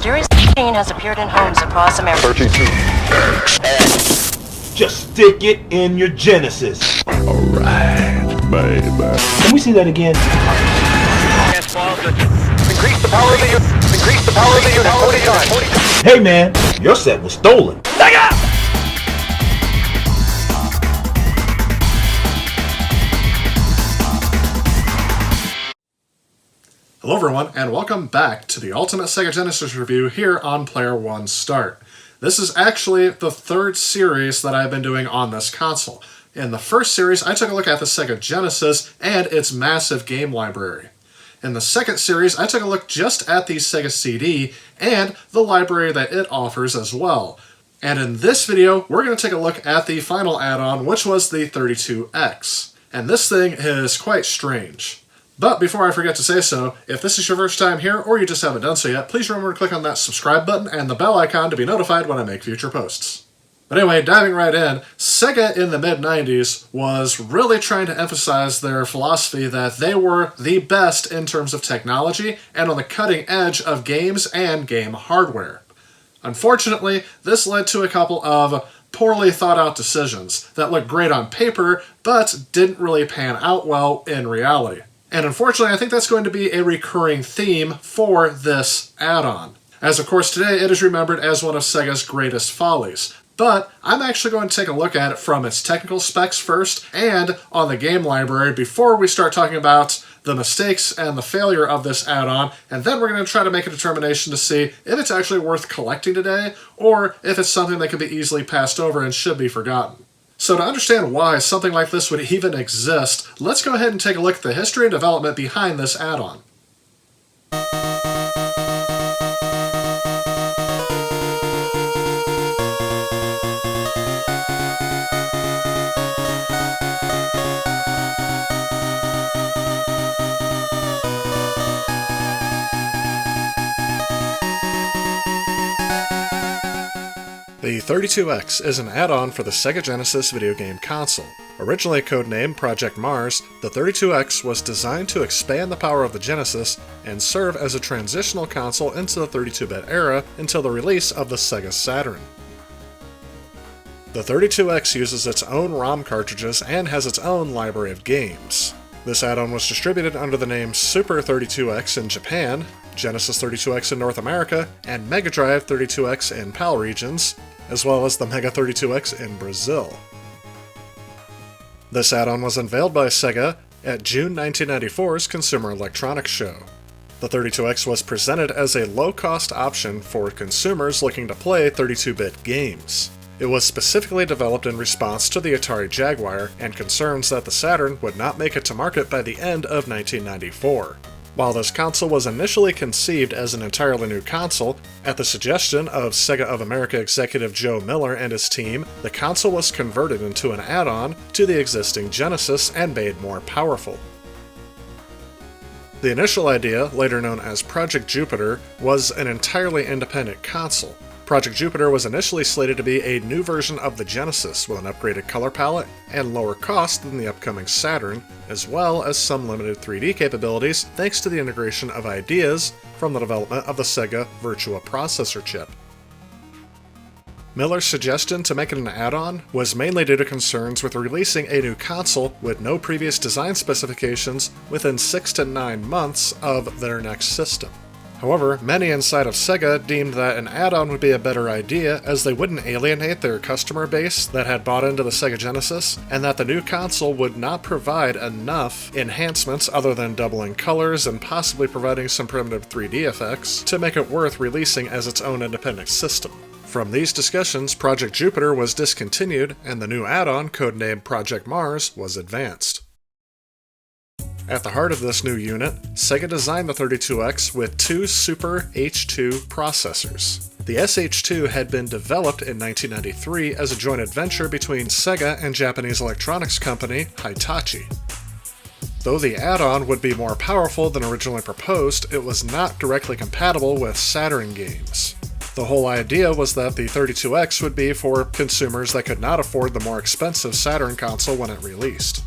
Jerry's machine has appeared in homes across America. 32x. Just stick it in your Genesis. Alright, baby. Can we see that again? Increase the power of the unit. Increase the power of the unit 40 times. Hey man, your set was stolen. Hello everyone, and welcome back to the Ultimate Sega Genesis review here on Player One Start. This is actually the third series that I've been doing on this console. In the first series, I took a look at the Sega Genesis and its massive game library. In the second series, I took a look just at the Sega CD and the library that it offers as well. And in this video, we're going to take a look at the final add-on, which was the 32x. And this thing is quite strange. But before I forget to say so, if this is your first time here or you just haven't done so yet, please remember to click on that subscribe button and the bell icon to be notified when I make future posts. But anyway, diving right in, Sega in the mid-90s was really trying to emphasize their philosophy that they were the best in terms of technology and on the cutting edge of games and game hardware. Unfortunately, this led to a couple of poorly thought out decisions that looked great on paper, but didn't really pan out well in reality. And unfortunately, I think that's going to be a recurring theme for this add-on, as of course today it is remembered as one of Sega's greatest follies. But I'm actually going to take a look at it from its technical specs first and on the game library before we start talking about the mistakes and the failure of this add-on, and then we're going to try to make a determination to see if it's actually worth collecting today or if it's something that can be easily passed over and should be forgotten. So to understand why something like this would even exist, let's go ahead and take a look at the history and development behind this add-on. The 32x is an add-on for the Sega Genesis video game console. Originally codenamed Project Mars, the 32x was designed to expand the power of the Genesis and serve as a transitional console into the 32-bit era until the release of the Sega Saturn. The 32x uses its own ROM cartridges and has its own library of games. This add-on was distributed under the name Super 32x in Japan, Genesis 32x in North America, and Mega Drive 32x in PAL regions, as well as the Mega 32x in Brazil. This add-on was unveiled by Sega at June 1994's Consumer Electronics Show. The 32x was presented as a low-cost option for consumers looking to play 32-bit games. It was specifically developed in response to the Atari Jaguar and concerns that the Saturn would not make it to market by the end of 1994. While this console was initially conceived as an entirely new console, at the suggestion of Sega of America executive Joe Miller and his team, the console was converted into an add-on to the existing Genesis and made more powerful. The initial idea, later known as Project Jupiter, was an entirely independent console. Project Jupiter was initially slated to be a new version of the Genesis with an upgraded color palette and lower cost than the upcoming Saturn, as well as some limited 3D capabilities thanks to the integration of ideas from the development of the Sega Virtua processor chip. Miller's suggestion to make it an add-on was mainly due to concerns with releasing a new console with no previous design specifications within 6 to 9 months of their next system. However, many inside of Sega deemed that an add-on would be a better idea as they wouldn't alienate their customer base that had bought into the Sega Genesis, and that the new console would not provide enough enhancements other than doubling colors and possibly providing some primitive 3D effects to make it worth releasing as its own independent system. From these discussions, Project Jupiter was discontinued and the new add-on, codenamed Project Mars, was advanced. At the heart of this new unit, Sega designed the 32x with two Super H2 processors. The SH2 had been developed in 1993 as a joint venture between Sega and Japanese electronics company Hitachi. Though the add-on would be more powerful than originally proposed, it was not directly compatible with Saturn games. The whole idea was that the 32x would be for consumers that could not afford the more expensive Saturn console when it released.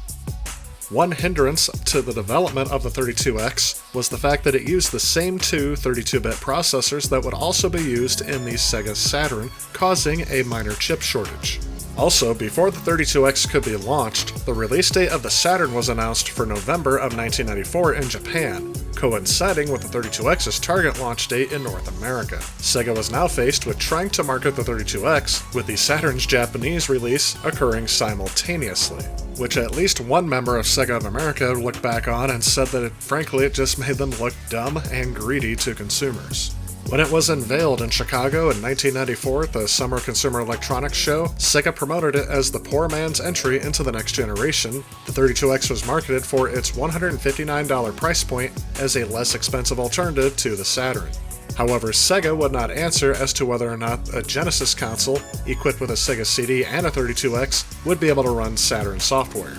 One hindrance to the development of the 32X was the fact that it used the same two 32-bit processors that would also be used in the Sega Saturn, causing a minor chip shortage. Also, before the 32X could be launched, the release date of the Saturn was announced for November of 1994 in Japan, coinciding with the 32X's target launch date in North America. Sega was now faced with trying to market the 32X, with the Saturn's Japanese release occurring simultaneously, which at least one member of Sega of America looked back on and said that frankly it just made them look dumb and greedy to consumers. When it was unveiled in Chicago in 1994 at the Summer Consumer Electronics Show, Sega promoted it as the poor man's entry into the next generation. The 32X was marketed for its $159 price point as a less expensive alternative to the Saturn. However, Sega would not answer as to whether or not a Genesis console, equipped with a Sega CD and a 32X, would be able to run Saturn software.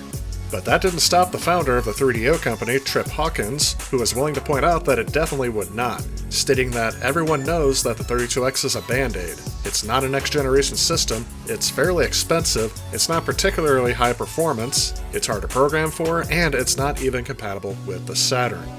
But that didn't stop the founder of the 3DO company, Trip Hawkins, who was willing to point out that it definitely would not, stating that everyone knows that the 32X is a band-aid. It's not a next-generation system, it's fairly expensive, it's not particularly high performance, it's hard to program for, and it's not even compatible with the Saturn.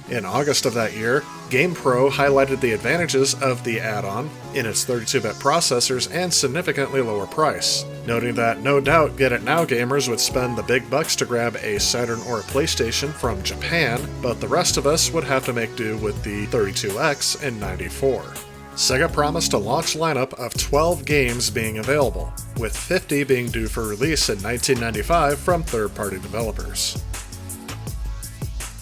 In August of that year, GamePro highlighted the advantages of the add-on in its 32-bit processors and significantly lower price, noting that no doubt Get It Now gamers would spend the big bucks to grab a Saturn or a PlayStation from Japan, but the rest of us would have to make do with the 32X in '94. Sega promised a launch lineup of 12 games being available, with 50 being due for release in 1995 from third-party developers.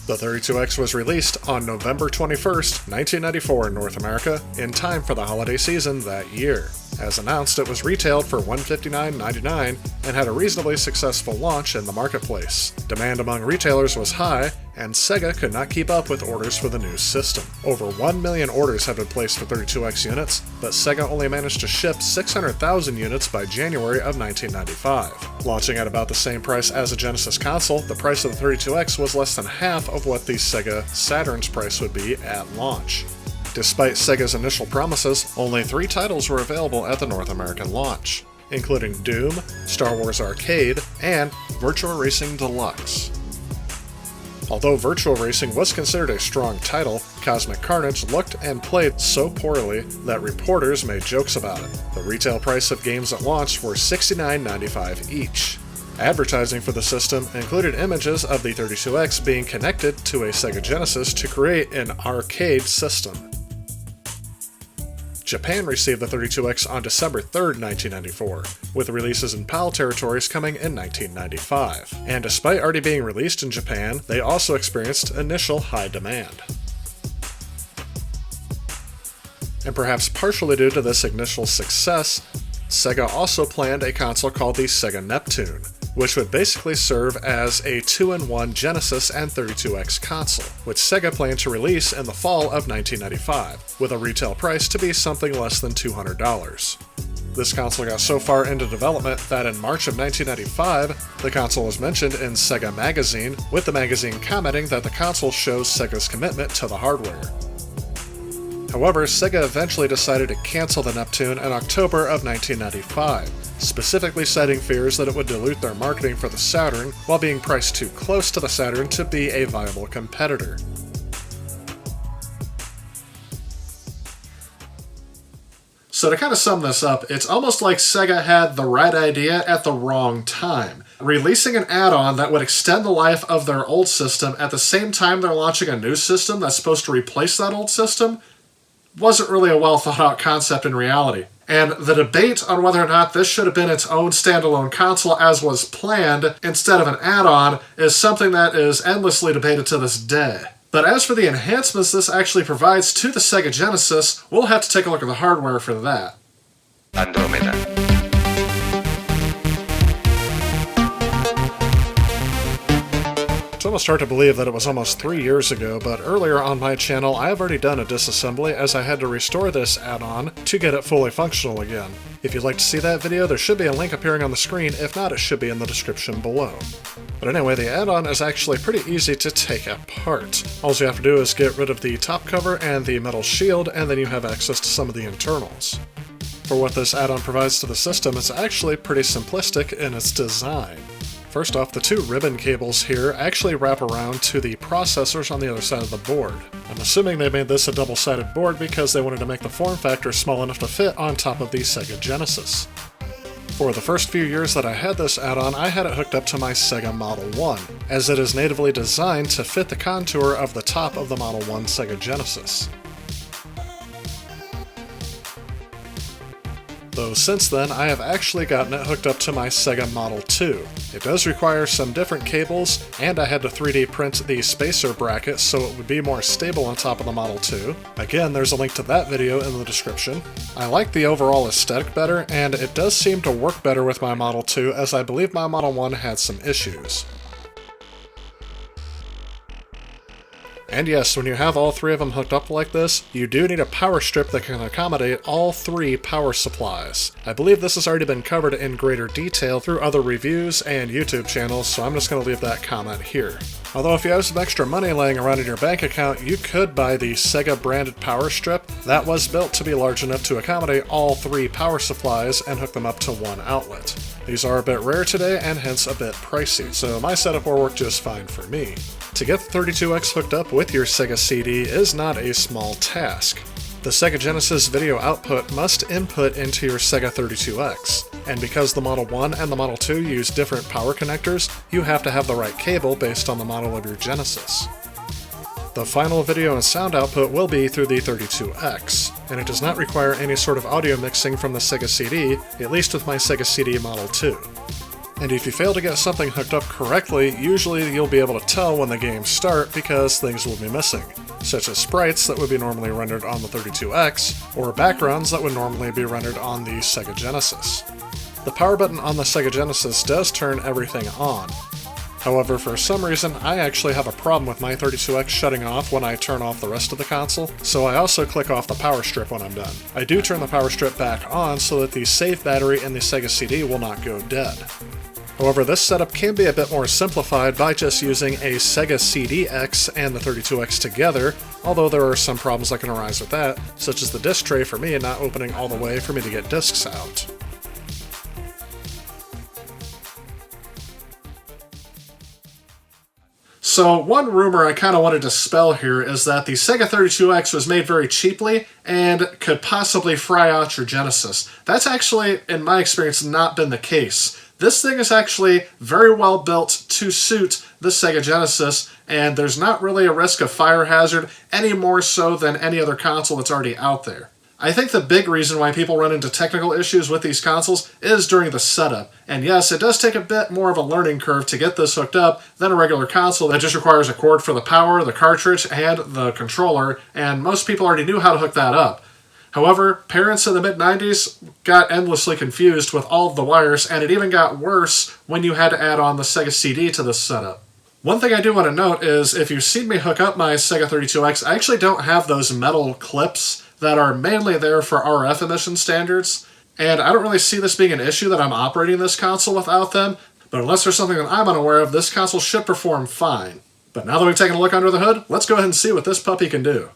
The 32X was released on November 21st, 1994 in North America, in time for the holiday season that year. As announced, it was retailed for $159.99 and had a reasonably successful launch in the marketplace. Demand among retailers was high, and Sega could not keep up with orders for the new system. Over 1 million orders had been placed for 32X units, but Sega only managed to ship 600,000 units by January of 1995. Launching at about the same price as a Genesis console, the price of the 32X was less than half of what the Sega Saturn's price would be at launch. Despite Sega's initial promises, only 3 titles were available at the North American launch, including Doom, Star Wars Arcade, and Virtua Racing Deluxe. Although Virtua Racing was considered a strong title, Cosmic Carnage looked and played so poorly that reporters made jokes about it. The retail price of games at launch were $69.95 each. Advertising for the system included images of the 32X being connected to a Sega Genesis to create an arcade system. Japan received the 32X on December 3rd, 1994, with releases in PAL territories coming in 1995. And despite already being released in Japan, they also experienced initial high demand. And perhaps partially due to this initial success, Sega also planned a console called the Sega Neptune, which would basically serve as a 2-in-1 Genesis and 32X console, which Sega planned to release in the fall of 1995, with a retail price to be something less than $200. This console got so far into development that in March of 1995, the console was mentioned in Sega Magazine, with the magazine commenting that the console shows Sega's commitment to the hardware. However, Sega eventually decided to cancel the Neptune in October of 1995, specifically citing fears that it would dilute their marketing for the Saturn while being priced too close to the Saturn to be a viable competitor. So to kind of sum this up, it's almost like Sega had the right idea at the wrong time. Releasing an add-on that would extend the life of their old system at the same time they're launching a new system that's supposed to replace that old system wasn't really a well-thought-out concept in reality. And the debate on whether or not this should have been its own standalone console as was planned instead of an add-on is something that is endlessly debated to this day. But as for the enhancements this actually provides to the Sega Genesis, we'll have to take a look at the hardware for that. Andromeda. It's almost hard to believe that it was almost 3 years ago, but earlier on my channel I have already done a disassembly as I had to restore this add-on to get it fully functional again. If you'd like to see that video, there should be a link appearing on the screen. If not, it should be in the description below. But anyway, the add-on is actually pretty easy to take apart. All you have to do is get rid of the top cover and the metal shield, and then you have access to some of the internals. For what this add-on provides to the system, it's actually pretty simplistic in its design. First off, the two ribbon cables here actually wrap around to the processors on the other side of the board. I'm assuming they made this a double-sided board because they wanted to make the form factor small enough to fit on top of the Sega Genesis. For the first few years that I had this add-on, I had it hooked up to my Sega Model 1, as it is natively designed to fit the contour of the top of the Model 1 Sega Genesis. Though since then, I have actually gotten it hooked up to my Sega Model 2. It does require some different cables, and I had to 3D print the spacer bracket so it would be more stable on top of the Model 2. Again, there's a link to that video in the description. I like the overall aesthetic better, and it does seem to work better with my Model 2, as I believe my Model 1 had some issues. And yes, when you have all three of them hooked up like this, you do need a power strip that can accommodate all three power supplies. I believe this has already been covered in greater detail through other reviews and YouTube channels, so I'm just going to leave that comment here. Although if you have some extra money laying around in your bank account, you could buy the Sega branded power strip that was built to be large enough to accommodate all three power supplies and hook them up to one outlet. These are a bit rare today and hence a bit pricey, so my setup will work just fine for me. To get the 32X hooked up with your Sega CD is not a small task. The Sega Genesis video output must input into your Sega 32X, and because the Model 1 and the Model 2 use different power connectors, you have to have the right cable based on the model of your Genesis. The final video and sound output will be through the 32X, and it does not require any sort of audio mixing from the Sega CD, at least with my Sega CD Model 2. And if you fail to get something hooked up correctly, usually you'll be able to tell when the games start because things will be missing, such as sprites that would be normally rendered on the 32X, or backgrounds that would normally be rendered on the Sega Genesis. The power button on the Sega Genesis does turn everything on. However, for some reason, I actually have a problem with my 32X shutting off when I turn off the rest of the console, so I also click off the power strip when I'm done. I do turn the power strip back on so that the save battery in the Sega CD will not go dead. However, this setup can be a bit more simplified by just using a Sega CD-X and the 32X together, although there are some problems that can arise with that, such as the disc tray for me not opening all the way for me to get discs out. So one rumor I kind of wanted to dispel here is that the Sega 32X was made very cheaply and could possibly fry out your Genesis. That's actually, in my experience, not been the case. This thing is actually very well built to suit the Sega Genesis, and there's not really a risk of fire hazard any more so than any other console that's already out there. I think the big reason why people run into technical issues with these consoles is during the setup. And yes, it does take a bit more of a learning curve to get this hooked up than a regular console that just requires a cord for the power, the cartridge, and the controller, and most people already knew how to hook that up. However, parents in the mid-90s got endlessly confused with all of the wires, and it even got worse when you had to add on the Sega CD to this setup. One thing I do want to note is, if you've seen me hook up my Sega 32X, I actually don't have those metal clips that are mainly there for RF emission standards, and I don't really see this being an issue that I'm operating this console without them, but unless there's something that I'm unaware of, this console should perform fine. But now that we've taken a look under the hood, let's go ahead and see what this puppy can do.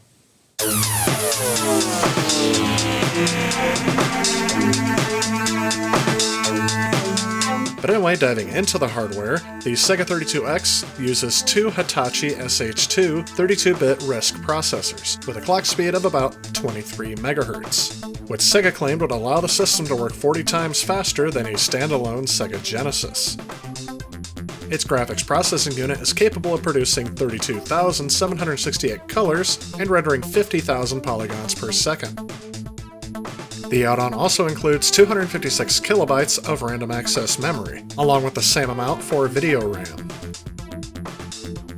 But anyway, diving into the hardware, the Sega 32X uses two Hitachi SH2 32-bit RISC processors, with a clock speed of about 23 MHz, which Sega claimed would allow the system to work 40 times faster than a standalone Sega Genesis. Its graphics processing unit is capable of producing 32,768 colors and rendering 50,000 polygons per second. The add-on also includes 256 kilobytes of random access memory, along with the same amount for video RAM.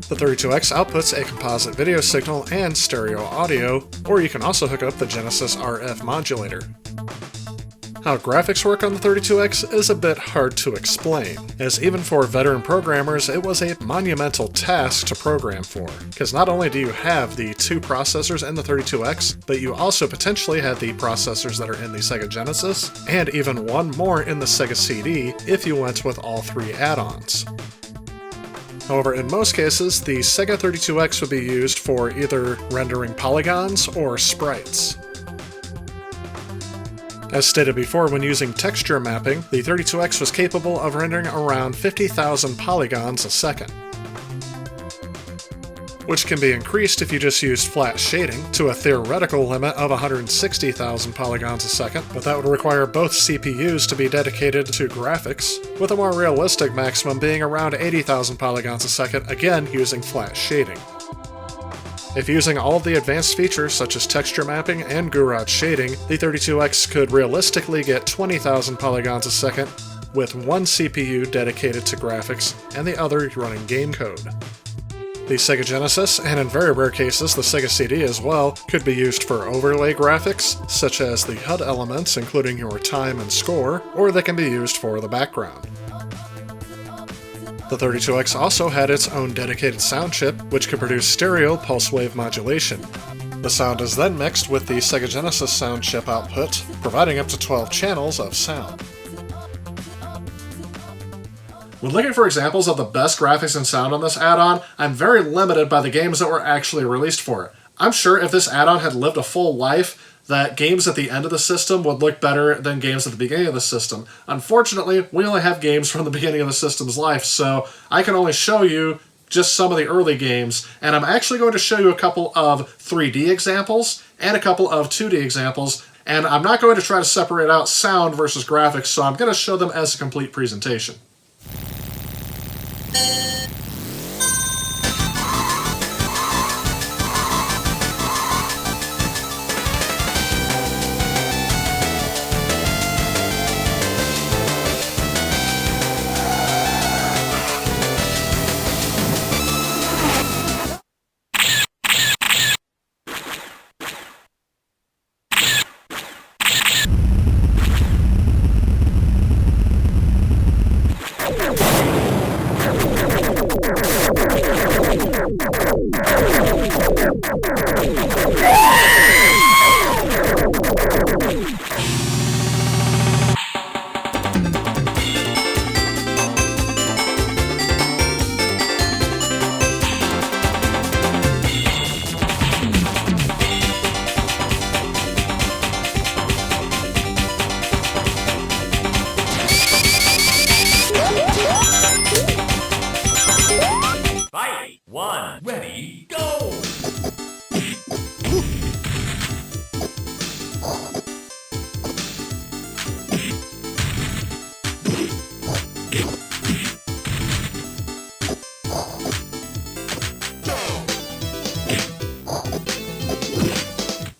The 32X outputs a composite video signal and stereo audio, or you can also hook up the Genesis RF modulator. How graphics work on the 32X is a bit hard to explain, as even for veteran programmers it was a monumental task to program for, because not only do you have the two processors in the 32X, but you also potentially have the processors that are in the Sega Genesis, and even one more in the Sega CD if you went with all three add-ons. However, in most cases, the Sega 32X would be used for either rendering polygons or sprites. As stated before, when using texture mapping, the 32X was capable of rendering around 50,000 polygons a second, which can be increased if you just used flat shading to a theoretical limit of 160,000 polygons a second, but that would require both CPUs to be dedicated to graphics, with a more realistic maximum being around 80,000 polygons a second, again using flat shading. If using all of the advanced features such as texture mapping and Gurad shading, the 32X could realistically get 20,000 polygons a second, with one CPU dedicated to graphics and the other running game code. The Sega Genesis, and in very rare cases the Sega CD as well, could be used for overlay graphics, such as the HUD elements including your time and score, or they can be used for the background. The 32X also had its own dedicated sound chip, which could produce stereo pulse wave modulation. The sound is then mixed with the Sega Genesis sound chip output, providing up to 12 channels of sound. When looking for examples of the best graphics and sound on this add-on, I'm very limited by the games that were actually released for it. I'm sure if this add-on had lived a full life, that games at the end of the system would look better than games at the beginning of the system. Unfortunately, we only have games from the beginning of the system's life, so I can only show you just some of the early games, and I'm actually going to show you a couple of 3D examples and a couple of 2D examples, and I'm not going to try to separate out sound versus graphics, so I'm going to show them as a complete presentation.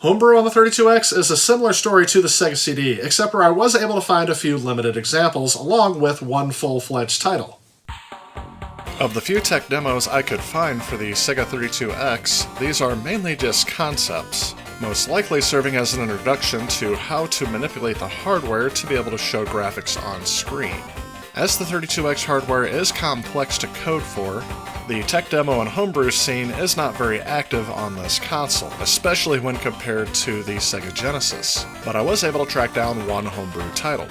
Homebrew on the 32X is a similar story to the Sega CD, except where I was able to find a few limited examples, along with one full-fledged title. Of the few tech demos I could find for the Sega 32X, these are mainly just concepts, most likely serving as an introduction to how to manipulate the hardware to be able to show graphics on screen. As the 32X hardware is complex to code for, the tech demo and homebrew scene is not very active on this console, especially when compared to the Sega Genesis, but I was able to track down one homebrew title.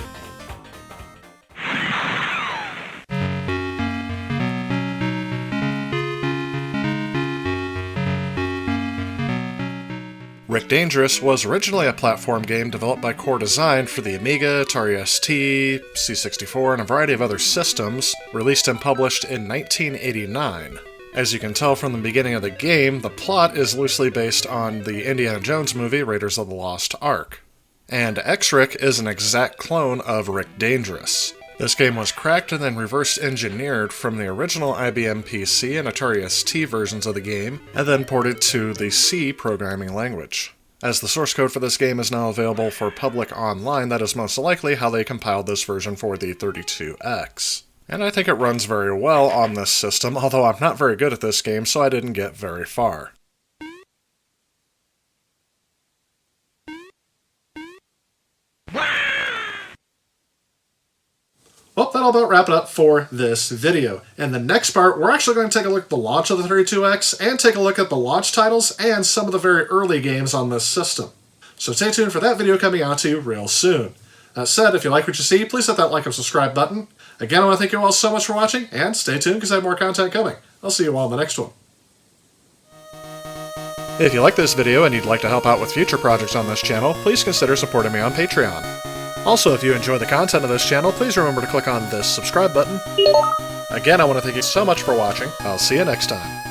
Rick Dangerous was originally a platform game developed by Core Design for the Amiga, Atari ST, C64, and a variety of other systems, released and published in 1989. As you can tell from the beginning of the game, the plot is loosely based on the Indiana Jones movie Raiders of the Lost Ark. And X-Rick is an exact clone of Rick Dangerous. This game was cracked and then reverse engineered from the original IBM PC and Atari ST versions of the game, and then ported to the C programming language. As the source code for this game is now available for public online, that is most likely how they compiled this version for the 32X. And I think it runs very well on this system, although I'm not very good at this game, so I didn't get very far. Well, that'll about wrap it up for this video. In the next part, we're actually going to take a look at the launch of the 32X and take a look at the launch titles and some of the very early games on this system. So stay tuned for that video coming out to you real soon. That said, if you like what you see, please hit that like and subscribe button. Again, I want to thank you all so much for watching, and stay tuned because I have more content coming. I'll see you all in the next one. If you like this video and you'd like to help out with future projects on this channel, please consider supporting me on Patreon. Also, if you enjoy the content of this channel, please remember to click on this subscribe button. Again, I want to thank you so much for watching. I'll see you next time.